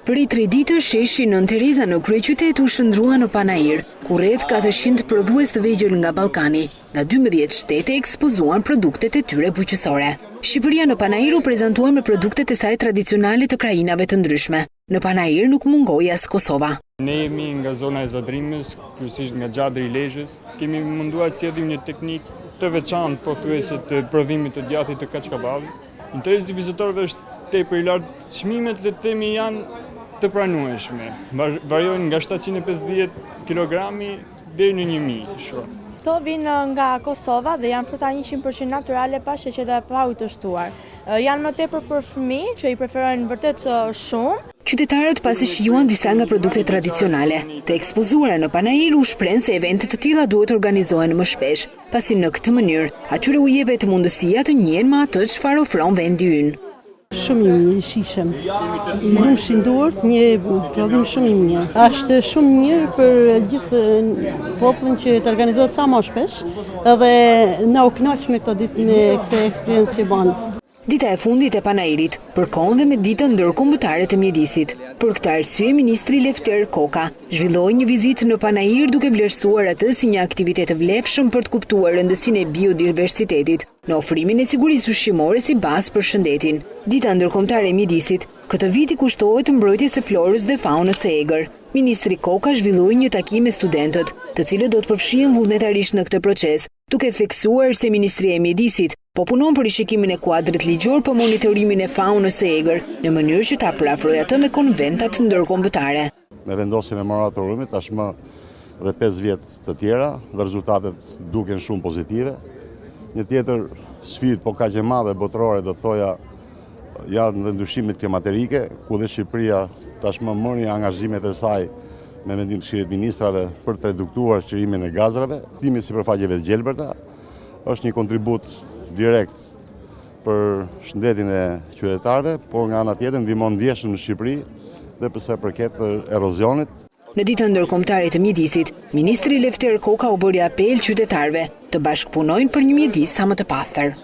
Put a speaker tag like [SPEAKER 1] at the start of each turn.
[SPEAKER 1] Për i 3 ditë, sheshi Nën Tereza në kryeqytet u shndrua në Panair, ku rreth 400 prodhues të vegjël nga Ballkani, nga 12 shtete ekspozuan produktet e tyre bujqësore. Shqipëria në Panair u prezantua me produktet e saj tradicionale të krajinave të ndryshme. Në Panair nuk mungoi as Kosova.
[SPEAKER 2] Ne jemi nga zona e Zadrimës, kryesisht nga Gjadri i Lezhës. Kemi munduar të sjellim një teknikë të veçantë pothuajse të prodhimit të djathit të kaçkabavit. Interesi i vizitorëve është tepër i lartë. Çmimet le të themi janë të pranueshme. Variojnë nga 750 kg deri në 1000 short.
[SPEAKER 3] Këto vinë nga Kosova dhe janë fruta 100% natyrale pa sheqer dhe pa ujë të shtuar. Janë më tepër për fëmijë që i preferojnë vërtet shumë.
[SPEAKER 1] Qytetarët pasi shijuan disa nga produktet tradicionale. Të ekspozuara në Panair u shpreh se evente të tilla duhet organizohen më shpesh, pasi në këtë mënyrë atyre u jepet mundësia të njihen me atë çfarë ofron vendi ynë.
[SPEAKER 4] Shumë i mirë, shishëm. Lumshin duart, një prodhim shumë i mirë. Është shumë mirë për gjithë popullin që të organizohet sa më shpesh, edhe na u kënaq me këtë ditë me këtë eksperiencë që bën.
[SPEAKER 1] Dita e fundit e Panairit përkon dhe me ditën ndërkombëtare të mjedisit. Për këtë arsye, ministri Lefter Koka zhvilloi një vizitë në Panair duke vlerësuar atë si një aktivitet vlefshëm për të kuptuar rëndësinë e biodiversitetit në ofrimin e sigurisë ushqimore si bazë për shëndetin. Dita ndërkombëtare e mjedisit këtë vit i kushtohet mbrojtjes së florës dhe faunës së egër. Ministri Koka zhvilloi një takim me studentët, të cilët do të përfshihen vullnetarisht në këtë proces, duke theksuar se Ministria e Mjedisit po punon për rishikimin e kuadrit ligjor për monitorimin e faunës së egër, në mënyrë që ta përafrojë atë me konventat ndërkombëtare.
[SPEAKER 5] Me vendosjen e moratoriumit tashmë dhe 5 vjet të tjera dhe rezultatet duken shumë pozitive. Një tjetër sfidë po kaq e madhe botërore do thoja janë dhe ndryshimet klimaterike, ku dhe Shqipëria tashmë mori angazhimet e saj me vendim të Këshillit Ministrave për të reduktuar çlimin e gazrave. Timi i sipërfaqeve të gjelbërta është një kontribut direkt për shëndetin e qytetarëve, por nga ana tjetër ndihmon ndjeshëm në Shqipëri dhe për sa i përket erozionit.
[SPEAKER 1] Në ditën ndërkombëtare të mjedisit, ministri Lefter Koka u bëri apel qytetarëve të bashkëpunojnë për një mjedis sa më të pastër.